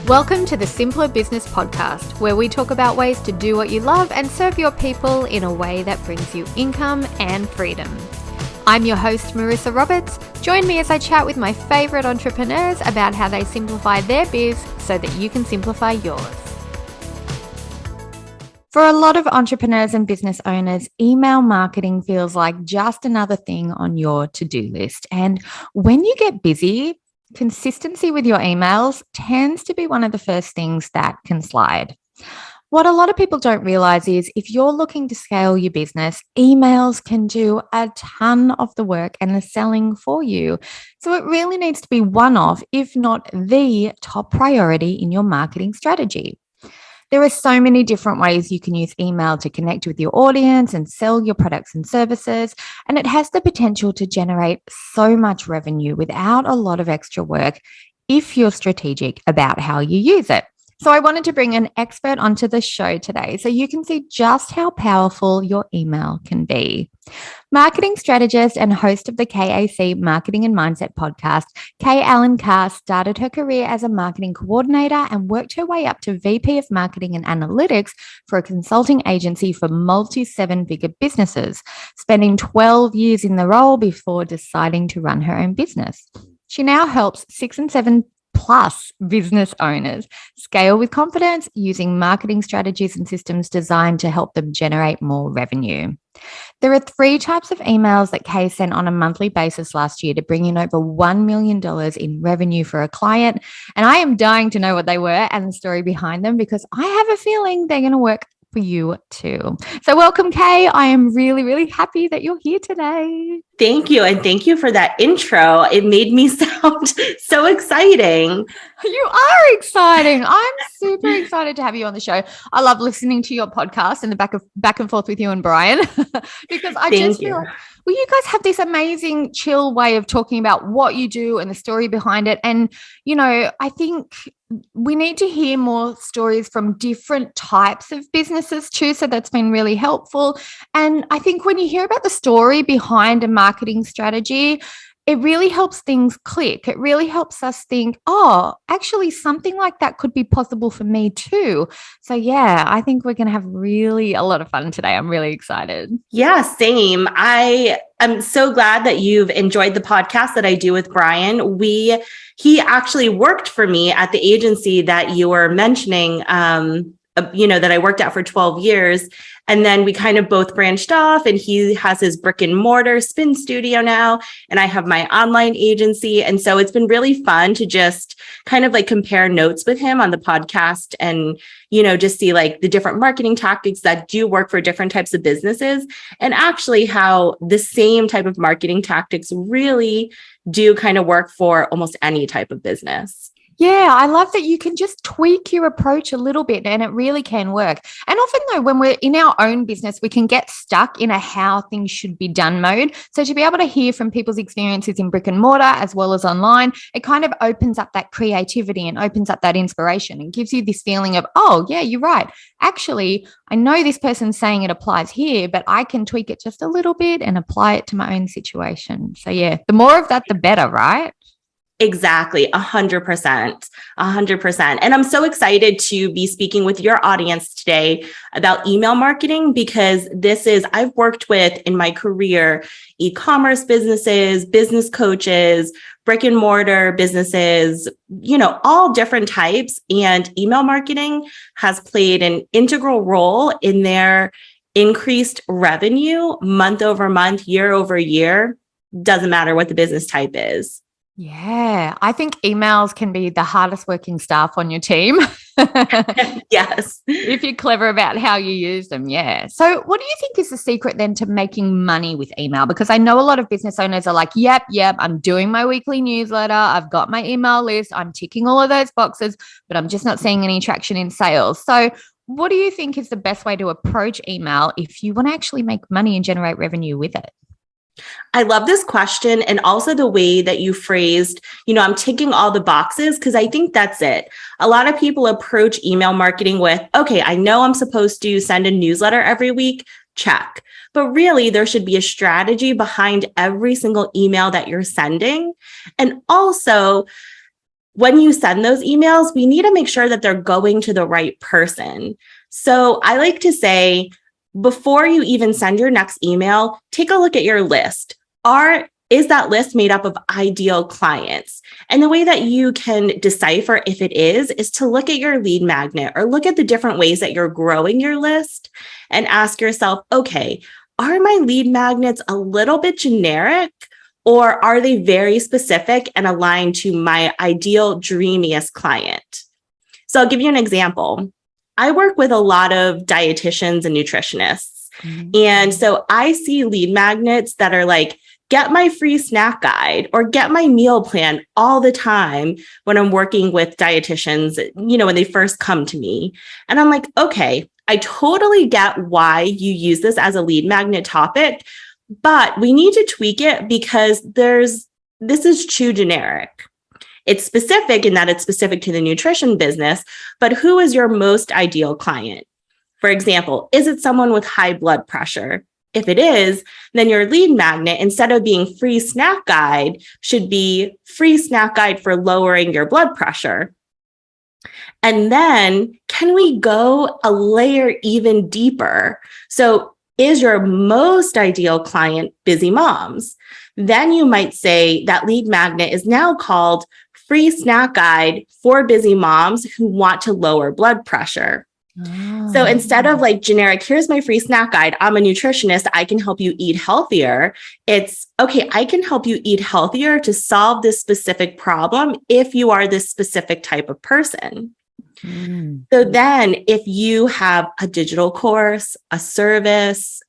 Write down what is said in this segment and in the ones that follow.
Welcome to the Simpler Business Podcast, where we talk about ways to do what you love and serve your people in a way that brings you income and freedom. I'm your host, Marissa Roberts. Join me as I chat with my favorite entrepreneurs about how they simplify their biz so that you can simplify yours. For a lot of entrepreneurs and business owners, email marketing feels like just another thing on your to-do list. And when you get busy, consistency with your emails tends to be one of the first things that can slide. What a lot of people don't realize is if you're looking to scale your business, emails can do a ton of the work and the selling for you. So it really needs to be one of, if not the top priority in your marketing strategy. There are so many different ways you can use email to connect with your audience and sell your products and services, and it has the potential to generate so much revenue without a lot of extra work if you're strategic about how you use it. So I wanted to bring an expert onto the show today so you can see just how powerful your email can be. Marketing strategist and host of the KAC Marketing Mindset podcast, Kay Allen Carr started her career as a marketing coordinator and worked her way up to VP of Marketing and Analytics for a consulting agency for multi-seven-figure businesses, spending 12 years in the role before deciding to run her own business. She now helps 6 and 7 plus business owners scale with confidence using marketing strategies and systems designed to help them generate more revenue. There are 3 types of emails that Kay sent on a monthly basis last year to bring in over $1 million in revenue for a client. And I am dying to know what they were and the story behind them because I have a feeling they're going to work for you too. So welcome, Kay. I am really, really happy that you're here today. Thank you. And thank you for that intro. It made me sound so exciting. You are exciting. I'm super excited to have you on the show. I love listening to your podcast and the back and forth with you and Brian because I just feel like, well, you guys have this amazing chill way of talking about what you do and the story behind it. And, you know, I think we need to hear more stories from different types of businesses too. So that's been really helpful. And I think when you hear about the story behind a marketing strategy, it really helps things click. It really helps us think, oh, actually something like that could be possible for me too. So yeah, I think we're going to have really a lot of fun today. I'm really excited. Yeah, same. I'm so glad that you've enjoyed the podcast that I do with Brian. He actually worked for me at the agency that you were mentioning, that I worked at for 12 years. And then we kind of both branched off, and he has his brick and mortar spin studio now, and I have my online agency. And so it's been really fun to just kind of like compare notes with him on the podcast and, just see like the different marketing tactics that do work for different types of businesses, and actually how the same type of marketing tactics really do kind of work for almost any type of business. Yeah, I love that you can just tweak your approach a little bit and it really can work. And often though, when we're in our own business, we can get stuck in a how things should be done mode. So to be able to hear from people's experiences in brick and mortar as well as online, it kind of opens up that creativity and opens up that inspiration and gives you this feeling of, oh yeah, you're right. Actually, I know this person's saying it applies here, but I can tweak it just a little bit and apply it to my own situation. So yeah, the more of that, the better, right? Exactly. 100%. And I'm so excited to be speaking with your audience today about email marketing because I've worked with in my career, e-commerce businesses, business coaches, brick and mortar businesses, all different types. And email marketing has played an integral role in their increased revenue month over month, year over year. Doesn't matter what the business type is. Yeah, I think emails can be the hardest working staff on your team. Yes. If you're clever about how you use them. Yeah. So what do you think is the secret then to making money with email? Because I know a lot of business owners are like, yep, I'm doing my weekly newsletter. I've got my email list. I'm ticking all of those boxes, but I'm just not seeing any traction in sales. So what do you think is the best way to approach email if you want to actually make money and generate revenue with it? I love this question. And also the way that you phrased, I'm ticking all the boxes, because I think that's it. A lot of people approach email marketing with, okay, I know I'm supposed to send a newsletter every week. Check. But really, there should be a strategy behind every single email that you're sending. And also, when you send those emails, we need to make sure that they're going to the right person. So I like to say, before you even send your next email, take a look at your list. Is that list made up of ideal clients? And the way that you can decipher if it is to look at your lead magnet or look at the different ways that you're growing your list and ask yourself, okay, are my lead magnets a little bit generic, or are they very specific and aligned to my ideal, dreamiest client? So I'll give you an example. I work with a lot of dietitians and nutritionists. And so I see lead magnets that are like, get my free snack guide or get my meal plan all the time when I'm working with dietitians, when they first come to me. And I'm like, okay, I totally get why you use this as a lead magnet topic, but we need to tweak it because this is too generic. It's specific in that it's specific to the nutrition business, but who is your most ideal client? For example, is it someone with high blood pressure? If it is, then your lead magnet, instead of being free snack guide, should be free snack guide for lowering your blood pressure. And then can we go a layer even deeper? So is your most ideal client busy moms? Then you might say that lead magnet is now called free snack guide for busy moms who want to lower blood pressure. So instead of like generic, here's my free snack guide, I'm a nutritionist, I can help you eat healthier. It's okay, I can help you eat healthier to solve this specific problem if you are this specific type of person. So then if you have a digital course, a service,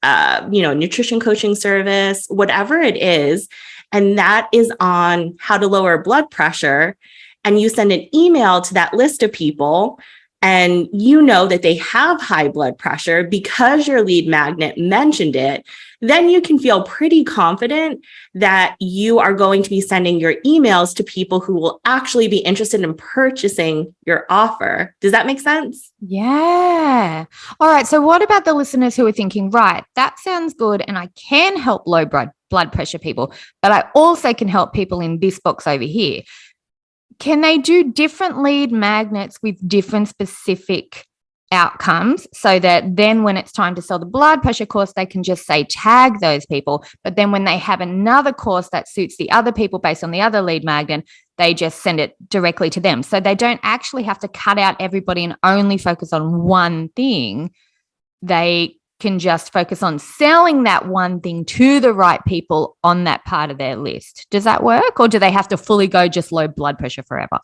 nutrition coaching service, whatever it is, and that is on how to lower blood pressure, and you send an email to that list of people, and you know that they have high blood pressure because your lead magnet mentioned it, then you can feel pretty confident that you are going to be sending your emails to people who will actually be interested in purchasing your offer. Does that make sense? Yeah. All right. So what about the listeners who are thinking, right, that sounds good and I can help low blood pressure people, but I also can help people in this box over here. Can they do different lead magnets with different specific outcomes so that then when it's time to sell the blood pressure course, they can just say tag those people. But then when they have another course that suits the other people based on the other lead magnet, they just send it directly to them. So they don't actually have to cut out everybody and only focus on one thing. They can just focus on selling that one thing to the right people on that part of their list. Does that work? Or do they have to fully go just low blood pressure forever?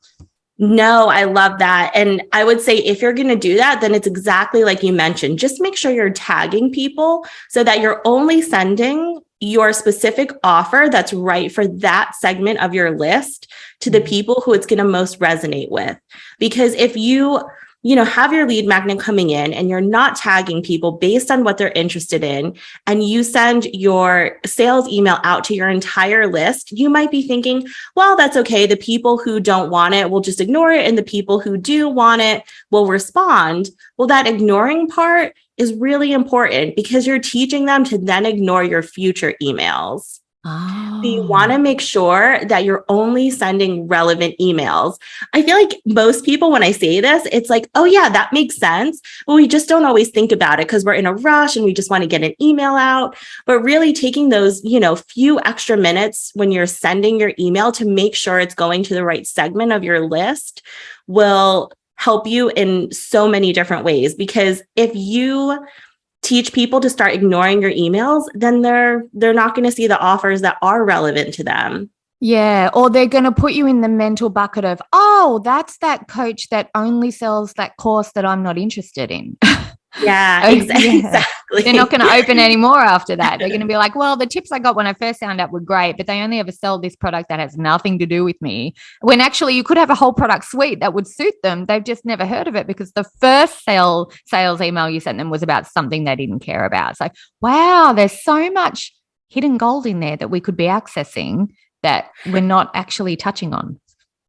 No, I love that. And I would say if you're going to do that, then it's exactly like you mentioned. Just make sure you're tagging people so that you're only sending your specific offer that's right for that segment of your list to the people who it's going to most resonate with. Because if you have your lead magnet coming in and you're not tagging people based on what they're interested in, and you send your sales email out to your entire list, you might be thinking, well, that's okay. The people who don't want it will just ignore it. And the people who do want it will respond. Well, that ignoring part is really important because you're teaching them to then ignore your future emails. So you want to make sure that you're only sending relevant emails. I feel like most people, when I say this, it's like, oh yeah, that makes sense. But we just don't always think about it because we're in a rush and we just want to get an email out. But really taking those, few extra minutes when you're sending your email to make sure it's going to the right segment of your list will help you in so many different ways. Because if you teach people to start ignoring your emails, then they're not going to see the offers that are relevant to them. Yeah. Or they're going to put you in the mental bucket of, oh, that's that coach that only sells that course that I'm not interested in. Yeah, exactly. They're not going to open anymore after that. They're going to be like, well, the tips I got when I first signed up were great, but they only ever sell this product that has nothing to do with me. When actually you could have a whole product suite that would suit them. They've just never heard of it because the first sales email you sent them was about something they didn't care about. So, wow, there's so much hidden gold in there that we could be accessing that we're not actually touching on.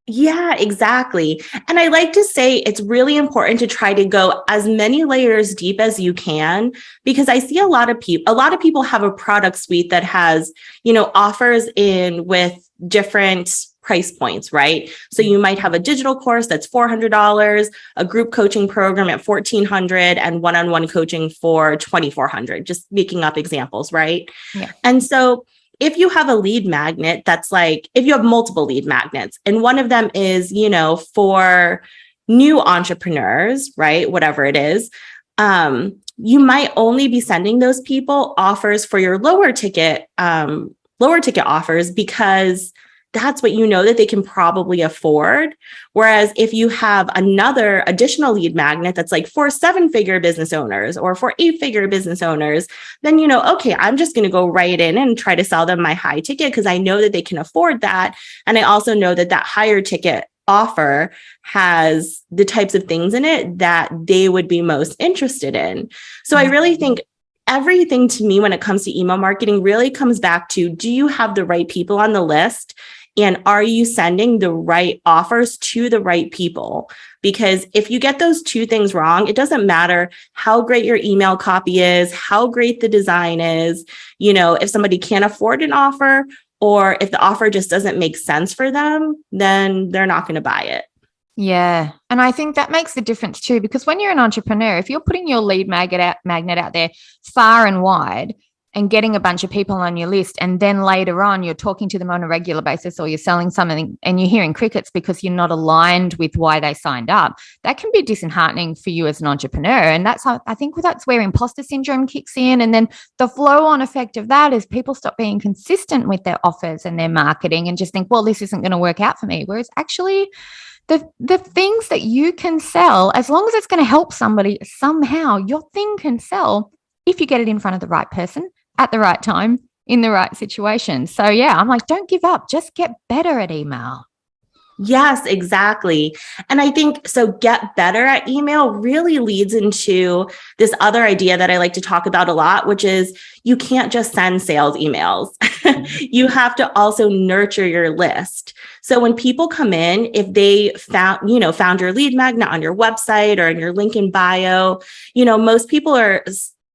Yeah, exactly. And I like to say it's really important to try to go as many layers deep as you can, because I see a lot of people have a product suite that has, offers in with different price points, right? So you might have a digital course that's $400, a group coaching program at $1,400, and one-on-one coaching for $2,400, just making up examples, right? Yeah. And so if you have a lead magnet, that's like, if you have multiple lead magnets and one of them is, for new entrepreneurs, right? Whatever it is, you might only be sending those people offers for your lower ticket offers because that's what that they can probably afford. Whereas if you have another additional lead magnet that's like for 7-figure business owners or for 8-figure business owners, then okay, I'm just going to go right in and try to sell them my high ticket because I know that they can afford that. And I also know that that higher ticket offer has the types of things in it that they would be most interested in. So I really think everything to me when it comes to email marketing really comes back to, do you have the right people on the list? And are you sending the right offers to the right people? Because if you get those two things wrong, it doesn't matter how great your email copy is, how great the design is, if somebody can't afford an offer, or if the offer just doesn't make sense for them, then they're not going to buy it. Yeah. And I think that makes the difference too, because when you're an entrepreneur, if you're putting your lead magnet out there far and wide and getting a bunch of people on your list, and then later on you're talking to them on a regular basis or you're selling something and you're hearing crickets because you're not aligned with why they signed up, that can be disheartening for you as an entrepreneur. And I think that's where imposter syndrome kicks in. And then the flow on effect of that is people stop being consistent with their offers and their marketing and just think, well, this isn't going to work out for me. Whereas actually the things that you can sell, as long as it's going to help somebody somehow, your thing can sell if you get it in front of the right person at the right time in the right situation. So yeah, I'm like, don't give up, just get better at email. Yes, exactly. And I think so get better at email really leads into this other idea that I like to talk about a lot, which is you can't just send sales emails. You have to also nurture your list. So when people come in, if they found your lead magnet on your website or in your link in bio, most people are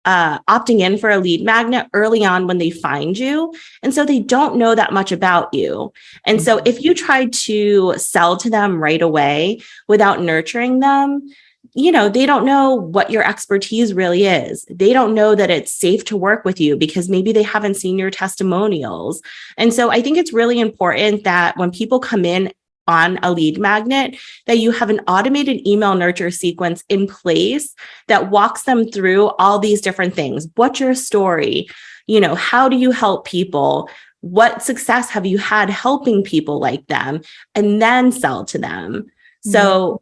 opting in for a lead magnet early on when they find you. And so they don't know that much about you. And so if you try to sell to them right away without nurturing them, they don't know what your expertise really is. They don't know that it's safe to work with you because maybe they haven't seen your testimonials. And so I think it's really important that when people come in on a lead magnet, that you have an automated email nurture sequence in place that walks them through all these different things. What's your story? How do you help people? What success have you had helping people like them? And then sell to them. So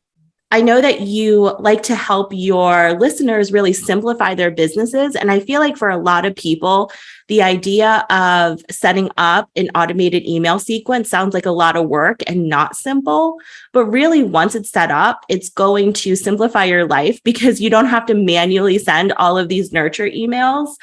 I know that you like to help your listeners really simplify their businesses. And I feel like for a lot of people, the idea of setting up an automated email sequence sounds like a lot of work and not simple. But really, once it's set up, it's going to simplify your life because you don't have to manually send all of these nurture emails,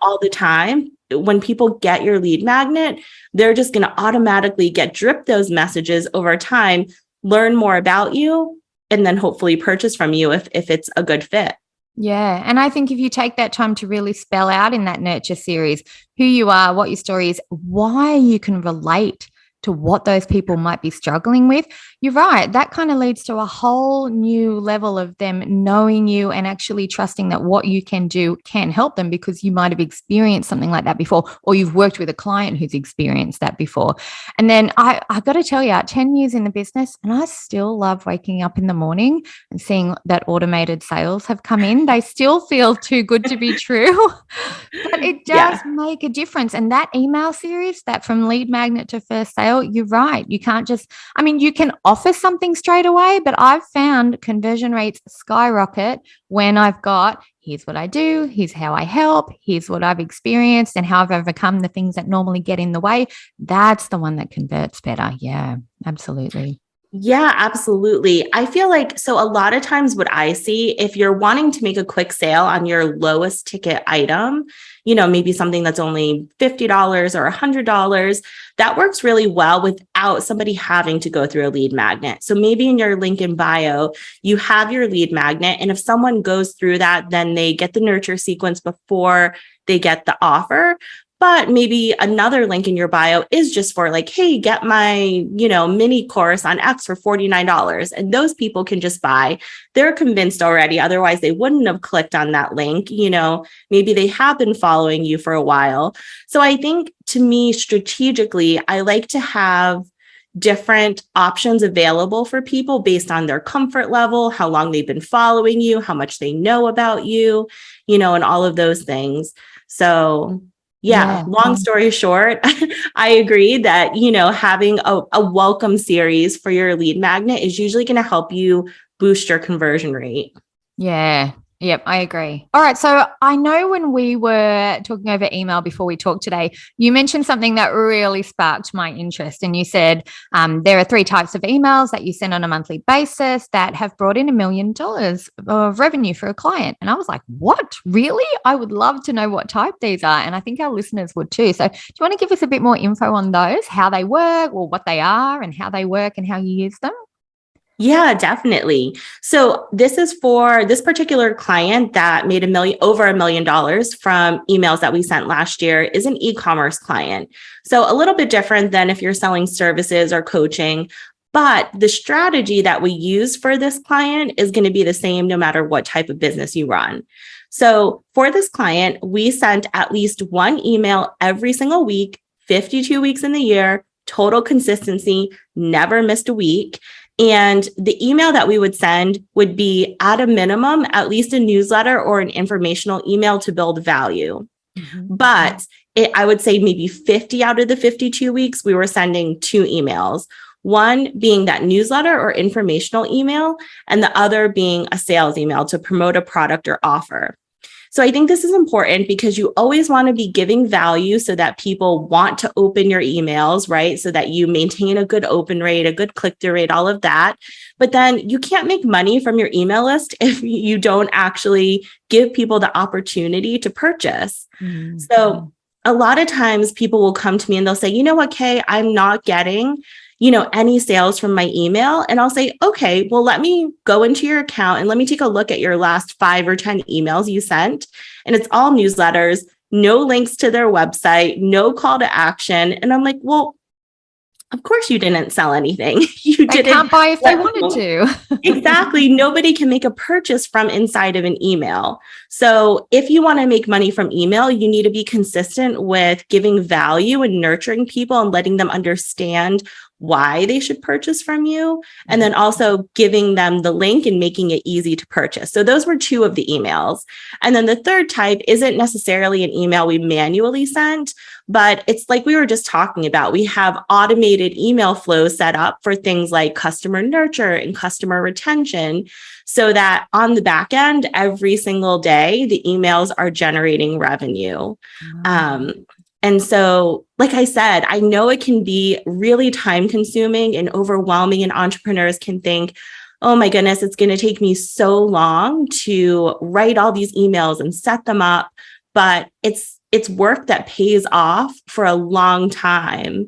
all the time. When people get your lead magnet, they're just going to automatically get dripped those messages over time, learn more about you, and then hopefully purchase from you if it's a good fit. Yeah. And I think if you take that time to really spell out in that nurture series who you are, what your story is, why you can relate to what those people might be struggling with, you're right. That kind of leads to a whole new level of them knowing you and actually trusting that what you can do can help them because you might have experienced something like that before, or you've worked with a client who's experienced that before. And then I got to tell you, 10 years in the business, and I still love waking up in the morning and seeing that automated sales have come in. They still feel too good to be true, but it does make a difference. And that email series, that from lead magnet to first sale, you're right. You can't just, you can offer something straight away, but I've found conversion rates skyrocket when I've got, here's what I do, here's how I help, here's what I've experienced and how I've overcome the things that normally get in the way. That's the one that converts better. Yeah, absolutely. Yeah, absolutely. I feel like, so a lot of times what I see, if you're wanting to make a quick sale on your lowest ticket item, maybe something that's only $50 or $100, that works really well without somebody having to go through a lead magnet. So maybe in your link in bio, you have your lead magnet. And if someone goes through that, then they get the nurture sequence before they get the offer. but maybe another link in your bio is just for like, hey, get my, mini course on X for $49. And those people can just buy. They're convinced already. Otherwise, they wouldn't have clicked on that link. Maybe they have been following you for a while. So I think, to me, strategically, I like to have different options available for people based on their comfort level, how long they've been following you, how much they know about you, and all of those things. So long story short, I agree that, having a welcome series for your lead magnet is usually going to help you boost your conversion rate. Yeah. Yep, I agree. All right. So I know when we were talking over email before we talked today, you mentioned something that really sparked my interest. And you said there are 3 types of emails that you send on a monthly basis that have brought in $1 million of revenue for a client. And I was like, what? Really? I would love to know what type these are. And I think our listeners would too. So do you want to give us a bit more info on those, how they work or what they are and how they work and how you use them? Yeah, definitely. So this is for this particular client that made over $1 million from emails that we sent last year is an e-commerce client. So a little bit different than if you're selling services or coaching, but the strategy that we use for this client is going to be the same no matter what type of business you run. So for this client, we sent at least one email every single week, 52 weeks in the year, total consistency, never missed a week. And the email that we would send would be at a minimum, at least a newsletter or an informational email to build value. Mm-hmm. But I would say maybe 50 out of the 52 weeks, we were sending 2 emails, one being that newsletter or informational email, and the other being a sales email to promote a product or offer. So I think this is important because you always want to be giving value so that people want to open your emails, right? So that you maintain a good open rate, a good click-through rate, all of that. But then you can't make money from your email list if you don't actually give people the opportunity to purchase. Mm-hmm. So a lot of times people will come to me and they'll say, you know what, Kay, I'm not getting any sales from my email. And I'll say, okay, well, let me go into your account and let me take a look at your last 5 or 10 emails you sent. And it's all newsletters, no links to their website, no call to action. And I'm like, well, of course you didn't sell anything. They can't buy if they wanted to. Exactly. Nobody can make a purchase from inside of an email. So if you want to make money from email, you need to be consistent with giving value and nurturing people and letting them understand why they should purchase from you. And then also giving them the link and making it easy to purchase. So those were 2 of the emails. And then the third type isn't necessarily an email we manually sent, but it's like we were just talking about. We have automated email flows set up for things like customer nurture and customer retention so that on the back end, every single day, the emails are generating revenue. And so, like I said, I know it can be really time consuming and overwhelming, and entrepreneurs can think, oh my goodness, it's going to take me so long to write all these emails and set them up. But it's work that pays off for a long time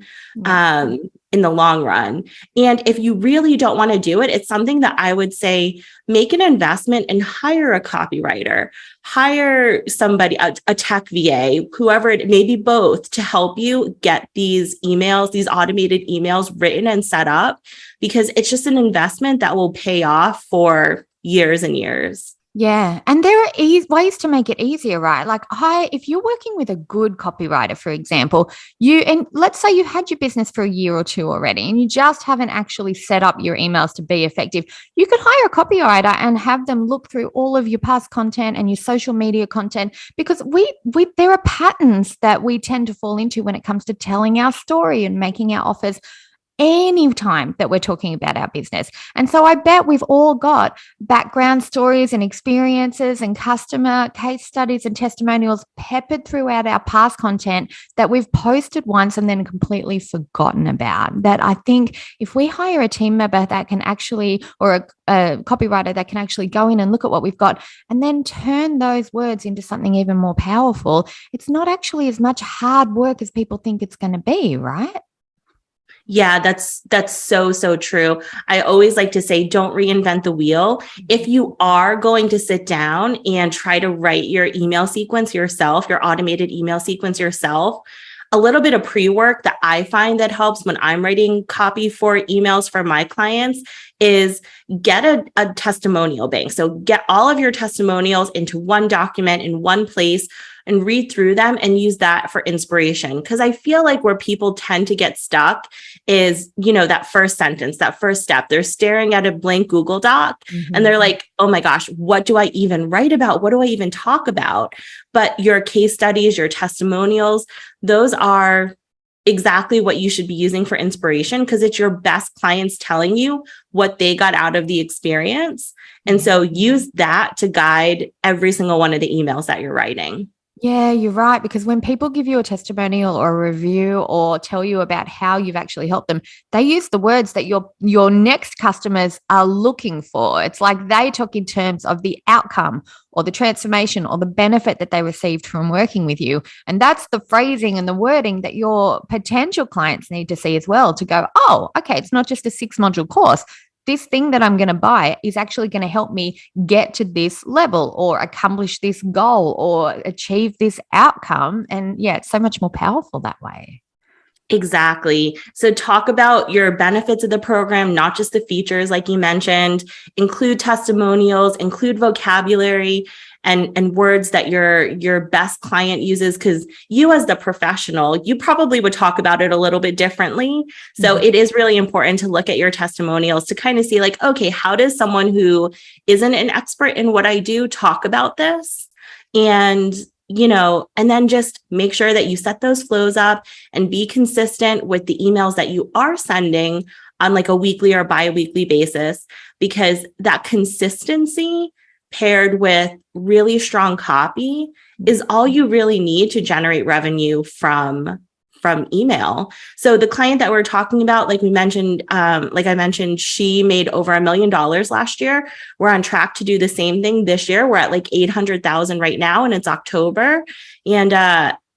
in the long run. And if you really don't want to do it, it's something that I would say, make an investment and hire a copywriter, hire somebody, a tech VA, whoever it may be, both, to help you get these emails, these automated emails written and set up, because it's just an investment that will pay off for years and years. Yeah. And there are ways to make it easier, right? Like if you're working with a good copywriter, for example, and let's say you've had your business for a year or 2 already, and you just haven't actually set up your emails to be effective, you could hire a copywriter and have them look through all of your past content and your social media content, because there are patterns that we tend to fall into when it comes to telling our story and making our offers any time that we're talking about our business. And so I bet we've all got background stories and experiences and customer case studies and testimonials peppered throughout our past content that we've posted once and then completely forgotten about. That I think if we hire a team member that can actually, or a copywriter that can actually go in and look at what we've got and then turn those words into something even more powerful, it's not actually as much hard work as people think it's going to be, right? Yeah, that's so true. I always like to say, don't reinvent the wheel. If you are going to sit down and try to write your email sequence yourself, your automated email sequence yourself, a little bit of pre-work that I find that helps when I'm writing copy for emails for my clients is get a testimonial bank. So get all of your testimonials into one document in one place and read through them and use that for inspiration. Because I feel like where people tend to get stuck is, that first sentence, that first step. They're staring at a blank Google Doc and they're like, oh my gosh, what do I even write about? What do I even talk about? But your case studies, your testimonials, those are exactly what you should be using for inspiration, because it's your best clients telling you what they got out of the experience. And so use that to guide every single one of the emails that you're writing. Yeah, you're right. Because when people give you a testimonial or a review or tell you about how you've actually helped them, they use the words that your next customers are looking for. It's like they talk in terms of the outcome or the transformation or the benefit that they received from working with you. And that's the phrasing and the wording that your potential clients need to see as well, to go, oh, okay, it's not just a 6-module course. This thing that I'm going to buy is actually going to help me get to this level or accomplish this goal or achieve this outcome. And yeah, it's so much more powerful that way. Exactly. So talk about your benefits of the program, not just the features, like you mentioned, include testimonials, include vocabulary and words that your best client uses, because you as the professional, you probably would talk about it a little bit differently. So it is really important to look at your testimonials to kind of see like, okay, how does someone who isn't an expert in what I do talk about this? And and then just make sure that you set those flows up and be consistent with the emails that you are sending on like a weekly or bi-weekly basis, because that consistency paired with really strong copy is all you really need to generate revenue from email. So the client that we're talking about, like I mentioned, she made over $1 million last year. We're on track to do the same thing this year. We're at like 800,000 right now, and it's October. And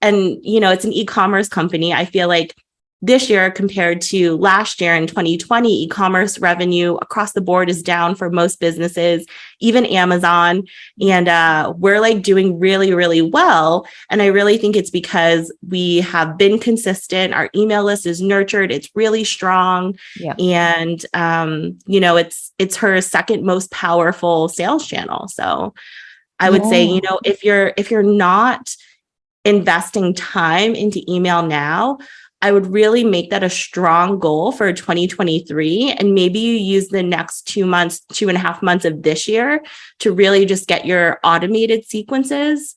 it's an e-commerce company. I feel like this year compared to last year in 2020, e-commerce revenue across the board is down for most businesses, even Amazon. And we're like doing really, really well. And I really think it's because we have been consistent. Our email list is nurtured. It's really strong. Yeah. And, it's her second most powerful sales channel. So I would say, if you're not investing time into email now, I would really make that a strong goal for 2023. And maybe you use the next 2.5 months of this year to really just get your automated sequences,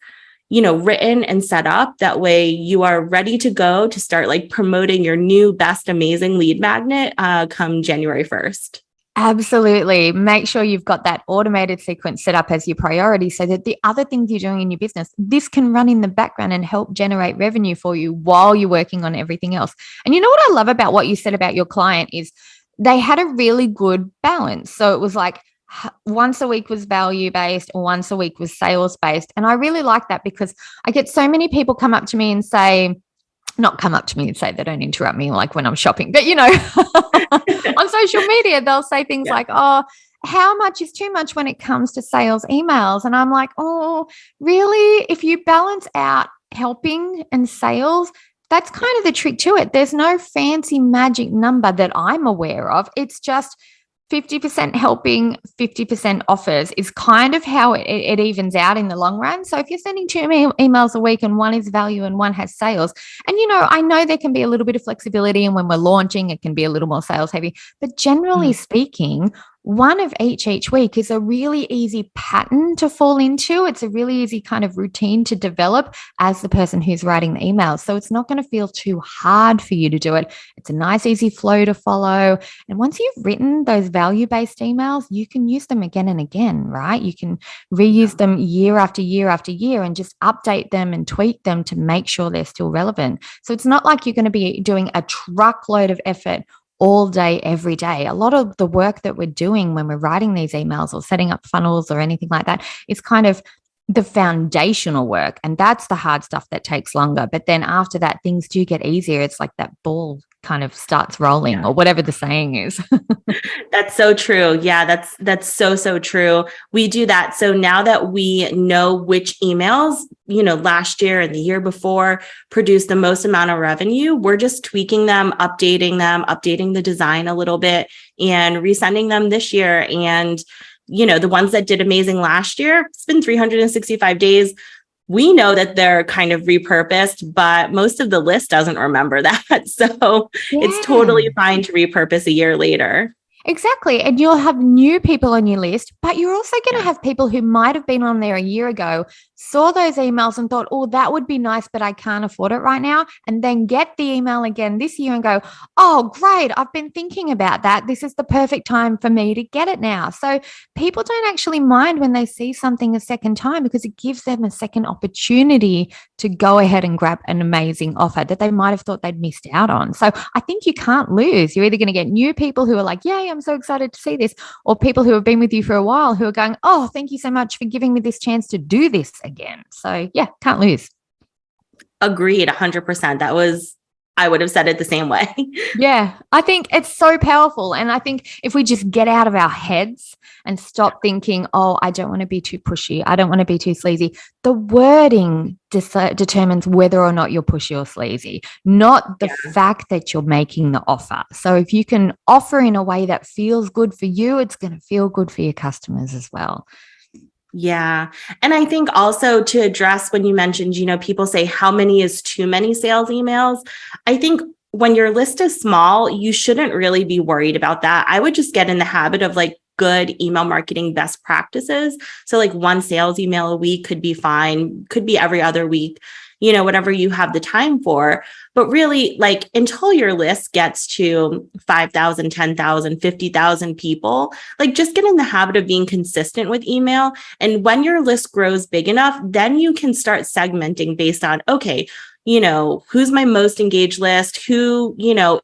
written and set up. That way you are ready to go to start like promoting your new best amazing lead magnet come January 1st. Absolutely. Make sure you've got that automated sequence set up as your priority so that the other things you're doing in your business, this can run in the background and help generate revenue for you while you're working on everything else. And you know what I love about what you said about your client is they had a really good balance. So it was like once a week was value-based or once a week was sales-based. And I really like that because I get so many people come up to me and say, not come up to me and say, they don't interrupt me like when I'm shopping, but on social media, they'll say things like, oh, how much is too much when it comes to sales emails? And I'm like, oh, really? If you balance out helping and sales, that's kind of the trick to it. There's no fancy magic number that I'm aware of. It's just 50% helping, 50% offers is kind of how it evens out in the long run. So if you're sending 2 emails a week and one is value and one has sales, and I know there can be a little bit of flexibility, and when we're launching, it can be a little more sales heavy, but generally speaking, one of each week is a really easy pattern to fall into. It's a really easy kind of routine to develop as the person who's writing the emails. So it's not going to feel too hard for you to do it. It's a nice, easy flow to follow. And once you've written those value-based emails, you can use them again and again, right? You can reuse them year after year after year and just update them and tweak them to make sure they're still relevant. So it's not like you're going to be doing a truckload of effort all day, every day. A lot of the work that we're doing when we're writing these emails or setting up funnels or anything like that is kind of the foundational work. And that's the hard stuff that takes longer. But then after that, things do get easier. It's like that ball kind of starts rolling, or whatever the saying is. That's so true. Yeah, that's so true. We do that. So now that we know which emails, last year and the year before produced the most amount of revenue, we're just tweaking them, updating the design a little bit and resending them this year. And, the ones that did amazing last year, it's been 365 days. We know that they're kind of repurposed, but most of the list doesn't remember that. So it's totally fine to repurpose a year later. Exactly. And you'll have new people on your list, but you're also going to have people who might have been on there a year ago, saw those emails and thought, oh, that would be nice, but I can't afford it right now. And then get the email again this year and go, oh, great. I've been thinking about that. This is the perfect time for me to get it now. So people don't actually mind when they see something a second time, because it gives them a second opportunity to go ahead and grab an amazing offer that they might have thought they'd missed out on. So I think you can't lose. You're either going to get new people who are like, yay, I'm so excited to see this, or people who have been with you for a while who are going, oh, thank you so much for giving me this chance to do this again. So yeah, can't lose. Agreed, 100%. I would have said it the same way. Yeah, I think it's so powerful. And I think if we just get out of our heads and stop thinking, oh, I don't want to be too pushy, I don't want to be too sleazy. The wording determines whether or not you're pushy or sleazy, not the fact that you're making the offer. So if you can offer in a way that feels good for you, it's going to feel good for your customers as well. Yeah. And I think also to address when you mentioned, people say how many is too many sales emails. I think when your list is small, you shouldn't really be worried about that. I would just get in the habit of good email marketing best practices. So one sales email a week could be fine, could be every other week, whatever you have the time for. But really, until your list gets to 5,000, 10,000, 50,000 people, just get in the habit of being consistent with email. And when your list grows big enough, then you can start segmenting based on, okay, who's my most engaged list, who,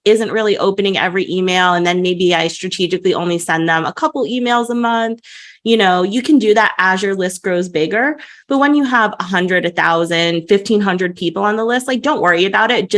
isn't really opening every email. And then maybe I strategically only send them a couple emails a month. You can do that as your list grows bigger. But when you have 100, 1,000, 1,500 people on the list, don't worry about it.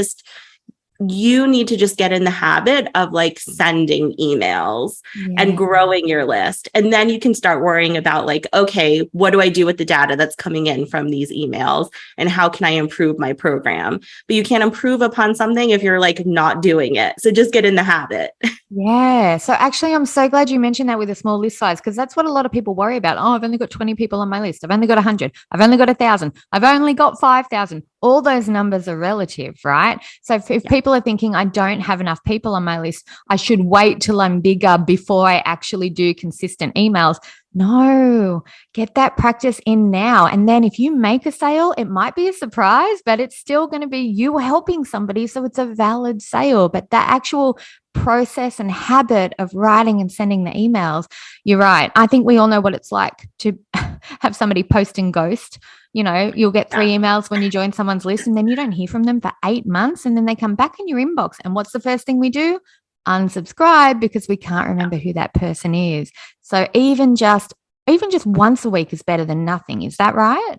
You need to just get in the habit of sending emails and growing your list. And then you can start worrying about okay, what do I do with the data that's coming in from these emails? And how can I improve my program? But you can't improve upon something if you're not doing it. So just get in the habit. Yeah. So actually, I'm so glad you mentioned that with a small list size, because that's what a lot of people worry about. Oh, I've only got 20 people on my list. I've only got 100. I've only got 1,000. I've only got 5,000. All those numbers are relative, right? So if people are thinking, I don't have enough people on my list, I should wait till I'm bigger before I actually do consistent emails. No, get that practice in now. And then if you make a sale, it might be a surprise, but it's still going to be you helping somebody. So it's a valid sale. But that actual process and habit of writing and sending the emails, you're right. I think we all know what it's like to have somebody post and ghost. You'll get 3 emails when you join someone's list, and then you don't hear from them for 8 months, and then they come back in your inbox. And what's the first thing we do? Unsubscribe, because we can't remember who that person is. So even just once a week is better than nothing. Is that right?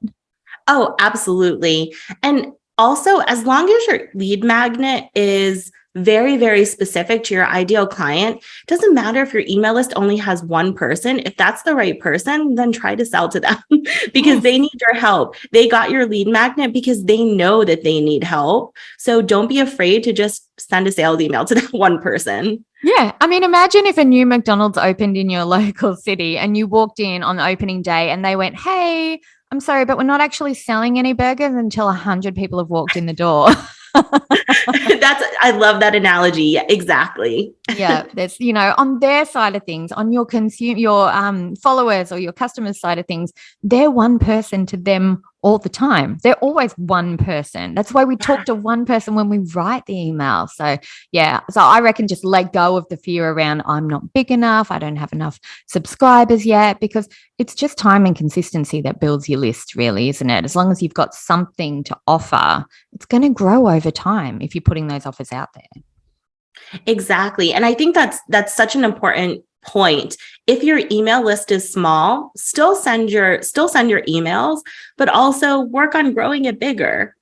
Oh, absolutely. And also, as long as your lead magnet is very, very specific to your ideal client, it doesn't matter if your email list only has one person. If that's the right person, then try to sell to them because they need your help. They got your lead magnet because they know that they need help. So don't be afraid to just send a sales email to that one person. Yeah. I mean, imagine if a new McDonald's opened in your local city and you walked in on the opening day and they went, hey, I'm sorry, but we're not actually selling any burgers until 100 people have walked in the door. I love that analogy. Yeah, exactly. Yeah, there's, on their side of things, on your followers or your customers' side of things, they're one person to them all the time. They're always one person. That's why we talk to one person when we write the email. So I reckon just let go of the fear around I'm not big enough, I don't have enough subscribers yet, because it's just time and consistency that builds your list, really, isn't it? As long as you've got something to offer, it's going to grow over time if you're putting those offers out there. Exactly. And I think that's such an important point. If your email list is small, still send your emails, but also work on growing it bigger.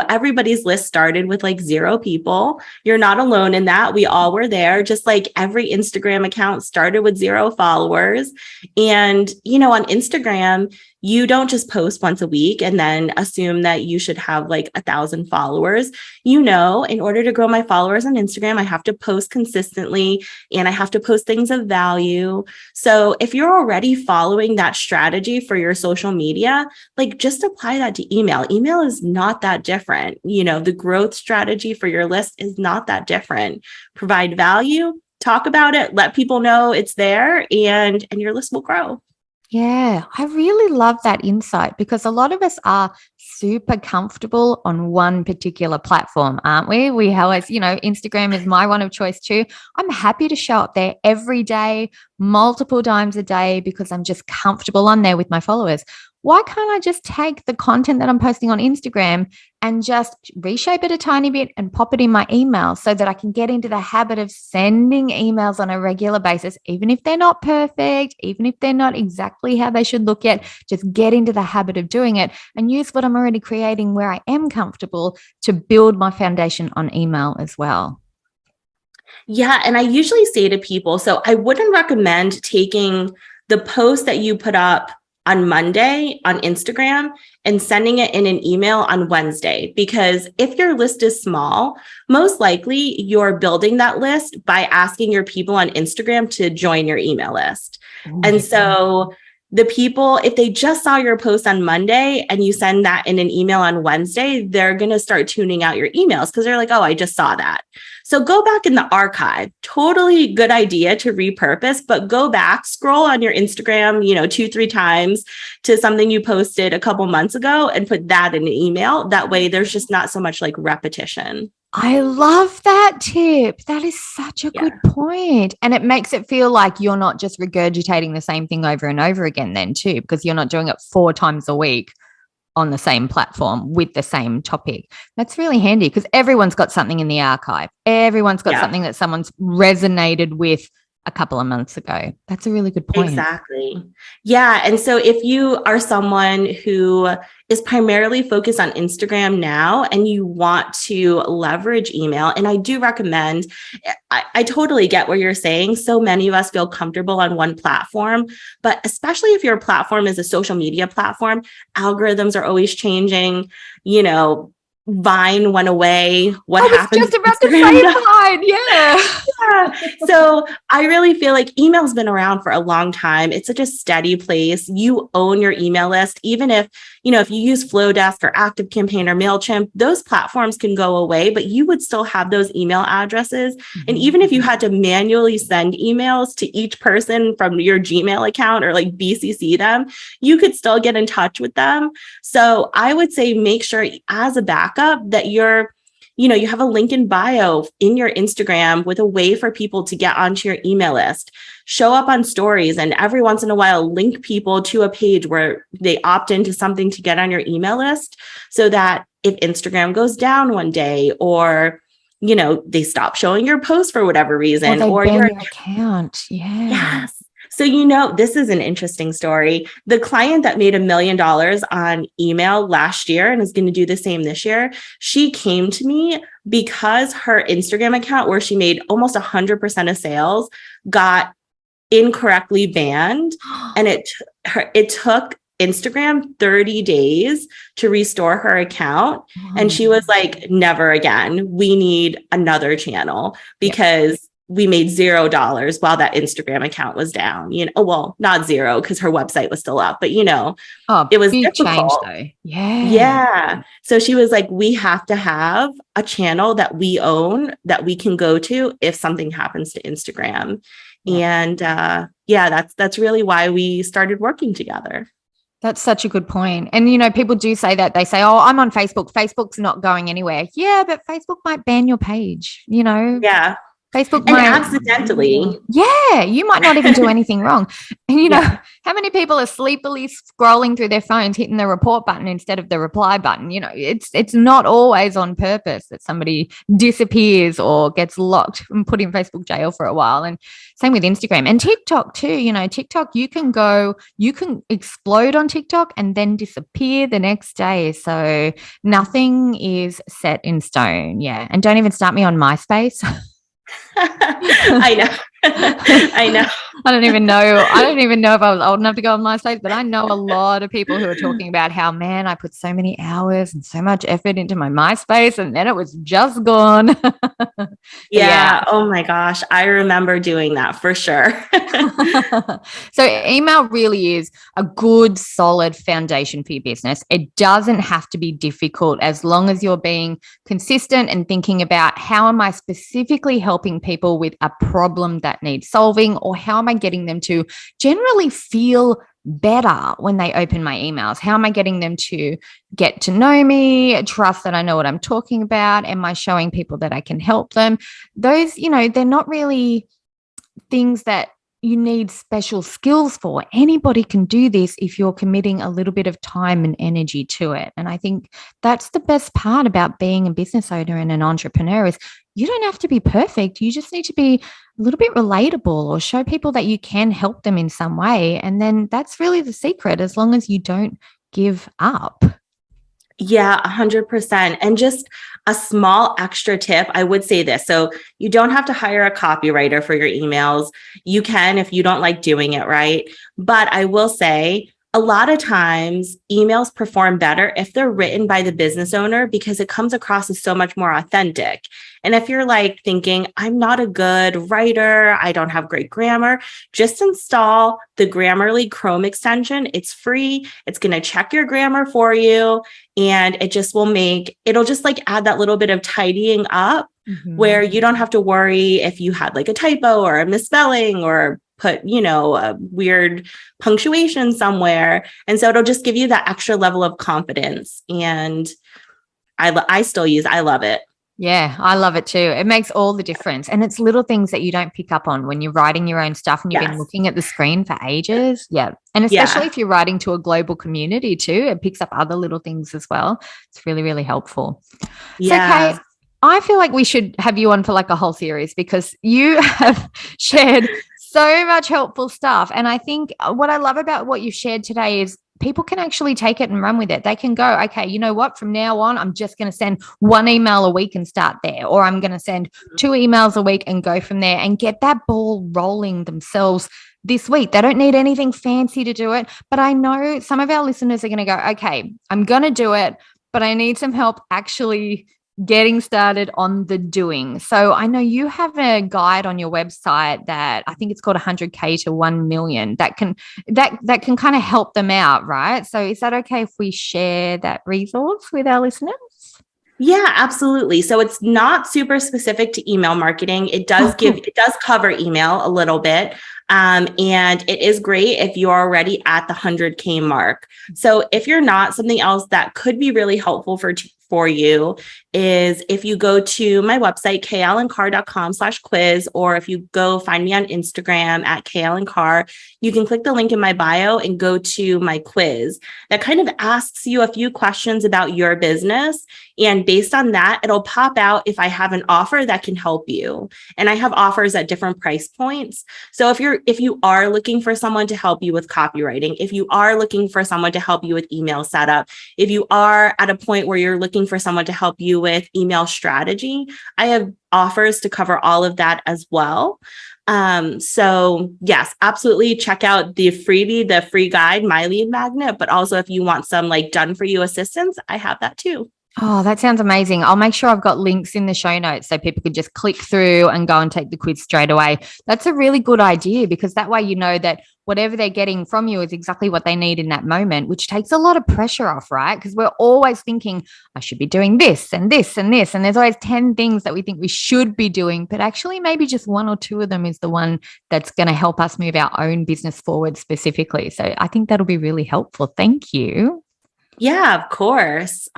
Everybody's list started with like 0 people. You're not alone in that. We all were there. Just like every Instagram account started with 0 followers. And, on Instagram, you don't just post once a week and then assume that you should have like 1,000 followers. In order to grow my followers on Instagram, I have to post consistently and I have to post things of value. So if you're already following that strategy for your social media, like just apply that to email. Email is not that different. The growth strategy for your list is not that different. Provide value, talk about it, let people know it's there, and your list will grow. Yeah, I really love that insight because a lot of us are super comfortable on one particular platform, aren't we? We always, Instagram is my one of choice too. I'm happy to show up there every day, multiple times a day because I'm just comfortable on there with my followers. Why can't I just take the content that I'm posting on Instagram and just reshape it a tiny bit and pop it in my email so that I can get into the habit of sending emails on a regular basis, even if they're not perfect, even if they're not exactly how they should look yet, just get into the habit of doing it and use what I'm already creating where I am comfortable to build my foundation on email as well. Yeah. And I usually say to people, so I wouldn't recommend taking the post that you put up on Monday on Instagram and sending it in an email on Wednesday, because if your list is small, most likely you're building that list by asking your people on Instagram to join your email list. And so the people, if they just saw your post on Monday and you send that in an email on Wednesday, they're going to start tuning out your emails because they're like, oh, I just saw that. So go back in the archive. Totally good idea to repurpose, but go back, scroll on your Instagram, 2-3 times to something you posted a couple months ago and put that in an email. That way there's just not so much like repetition. I love that tip. That is such a good point. And it makes it feel like you're not just regurgitating the same thing over and over again then too, because you're not doing it 4 times a week on the same platform with the same topic. That's really handy because everyone's got something in the archive. Everyone's got something that someone's resonated with a couple of months ago. That's a really good point. Exactly. Yeah. And so if you are someone who is primarily focused on Instagram now and you want to leverage email, and I do recommend, I totally get what you're saying. So many of us feel comfortable on one platform, but especially if your platform is a social media platform, algorithms are always changing, Vine went away. What happened? Just about to say Vine. Yeah. So I really feel like email's been around for a long time. It's such a steady place. You own your email list. Even if you use Flowdesk or ActiveCampaign or MailChimp, those platforms can go away, but you would still have those email addresses. Mm-hmm. And even if you had to manually send emails to each person from your Gmail account or like BCC them, you could still get in touch with them. So I would say make sure as a backup that you have a link in bio in your Instagram with a way for people to get onto your email list. Show up on stories and every once in a while link people to a page where they opt into something to get on your email list so that if Instagram goes down one day or they stop showing your post for whatever reason or your account. Yeah. Yes. So, this is an interesting story. The client that made $1 million on email last year and is going to do the same this year, she came to me because her Instagram account, where she made almost 100% of sales, got incorrectly banned. And it took Instagram 30 days to restore her account. And she was like, never again. We need another channel because we made $0 while that Instagram account was down, well, not zero because her website was still up, but it was big difficult. Change though. Yeah. So she was like, we have to have a channel that we own that we can go to if something happens to Instagram. And that's really why we started working together. That's such a good point. And, people do say that. They say, oh, I'm on Facebook. Facebook's not going anywhere. Yeah, but Facebook might ban your page, Yeah. Facebook And might accidentally. Yeah, you might not even do anything wrong. And you know, Yeah. how many people are sleepily scrolling through their phones, hitting the report button instead of the reply button? You know, it's not always on purpose that somebody disappears or gets locked and put in Facebook jail for a while. And same with Instagram and TikTok too. You know, TikTok, you can explode on TikTok and then disappear the next day. So nothing is set in stone. Yeah. And don't even start me on MySpace. I know. I know. I don't even know if I was old enough to go on MySpace, but I know a lot of people who are talking about how, man, I put so many hours and so much effort into my MySpace and then it was just gone. Yeah. Oh my gosh. I remember doing that for sure. So email really is a good, solid foundation for your business. It doesn't have to be difficult as long as you're being consistent and thinking about how am I specifically helping people with a problem that needs solving, or how am I getting them to generally feel better when they open my emails? How am I getting them to get to know me, trust that I know what I'm talking about? Am I showing people that I can help them? Those, you know, they're not really things that you need special skills for. Anybody can do this if you're committing a little bit of time and energy to it. And I think that's the best part about being a business owner and an entrepreneur is you don't have to be perfect. You just need to be a little bit relatable or show people that you can help them in some way. And then that's really the secret, as long as you don't give up. Yeah, 100%. And just a small extra tip, I would say this. So you don't have to hire a copywriter for your emails. You can if you don't like doing it, right? But I will say a lot of times emails perform better if they're written by the business owner because it comes across as so much more authentic. And if you're like thinking, I'm not a good writer, I don't have great grammar, just install the Grammarly Chrome extension. It's free. It's going to check your grammar for you. And it just it'll just like add that little bit of tidying up where you don't have to worry if you had like a typo or a misspelling or put, a weird punctuation somewhere. And so it'll just give you that extra level of confidence. And I love it. Yeah, I love it too. It makes all the difference. And it's little things that you don't pick up on when you're writing your own stuff and you've been looking at the screen for ages. Yeah. And especially if you're writing to a global community too, it picks up other little things as well. It's really, really helpful. Yeah. So, Kay, I feel like we should have you on for like a whole series because you have shared so much helpful stuff. And I think what I love about what you've shared today is people can actually take it and run with it. They can go, okay, you know what? From now on, I'm just going to send one email a week and start there. Or I'm going to send 2 emails a week and go from there and get that ball rolling themselves this week. They don't need anything fancy to do it. But I know some of our listeners are going to go, okay, I'm going to do it, but I need some help actually getting started on the doing. So I know you have a guide on your website that I think it's called 100K to 1 million that can kind of help them out, right? So is that okay if we share that resource with our listeners? Yeah, absolutely. So it's not super specific to email marketing. It does cover email a little bit. And it is great if you're already at the 100K mark. So if you're not, something else that could be really helpful for you is if you go to my website, kayallencarr.com/quiz, or if you go find me on Instagram at Kay Allen Carr, you can click the link in my bio and go to my quiz that kind of asks you a few questions about your business. And based on that, it'll pop out if I have an offer that can help you. And I have offers at different price points. So if you are looking for someone to help you with copywriting, if you are looking for someone to help you with email setup, if you are at a point where you're looking for someone to help you with email strategy, I have offers to cover all of that as well. So yes, absolutely check out the freebie, the free guide, My Lead Magnet, but also if you want some like done for you assistance, I have that too. Oh, that sounds amazing. I'll make sure I've got links in the show notes so people can just click through and go and take the quiz straight away. That's a really good idea because that way you know that whatever they're getting from you is exactly what they need in that moment, which takes a lot of pressure off, right? Because we're always thinking, I should be doing this and this and this. And there's always 10 things that we think we should be doing, but actually maybe just 1 or 2 of them is the one that's going to help us move our own business forward specifically. So I think that'll be really helpful. Thank you. Yeah, of course.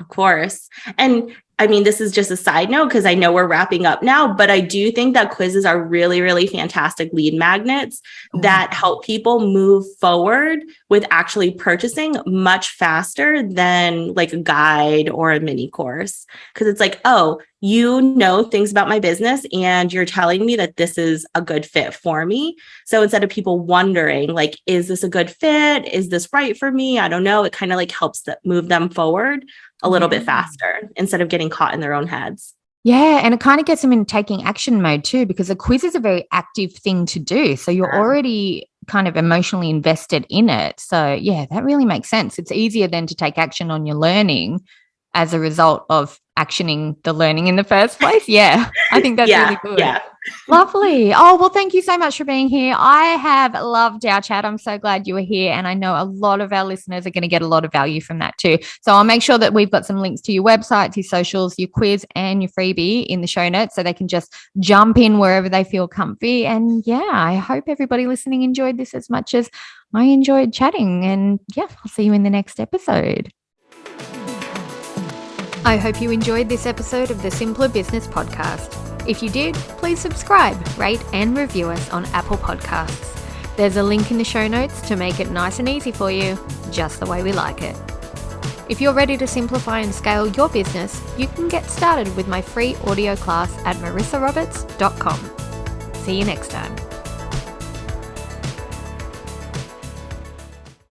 And I mean, this is just a side note because I know we're wrapping up now, but I do think that quizzes are really, really fantastic lead magnets that help people move forward with actually purchasing much faster than like a guide or a mini course. Because it's like, oh, you know things about my business and you're telling me that this is a good fit for me. So instead of people wondering, like, is this a good fit? Is this right for me? I don't know. It kind of like helps move them forward a little bit faster instead of getting caught in their own heads. Yeah. And it kind of gets them in taking action mode too, because a quiz is a very active thing to do. So you're already kind of emotionally invested in it. So yeah, that really makes sense. It's easier then to take action on your learning as a result of actioning the learning in the first place. Yeah, I think that's really good. Yeah. Lovely. Oh, well, thank you so much for being here. I have loved our chat. I'm so glad you were here. And I know a lot of our listeners are going to get a lot of value from that too. So I'll make sure that we've got some links to your website, to your socials, your quiz and your freebie in the show notes so they can just jump in wherever they feel comfy. And yeah, I hope everybody listening enjoyed this as much as I enjoyed chatting. And yeah, I'll see you in the next episode. I hope you enjoyed this episode of the Simpler Business Podcast. If you did, please subscribe, rate, and review us on Apple Podcasts. There's a link in the show notes to make it nice and easy for you, just the way we like it. If you're ready to simplify and scale your business, you can get started with my free audio class at marissaroberts.com. See you next time.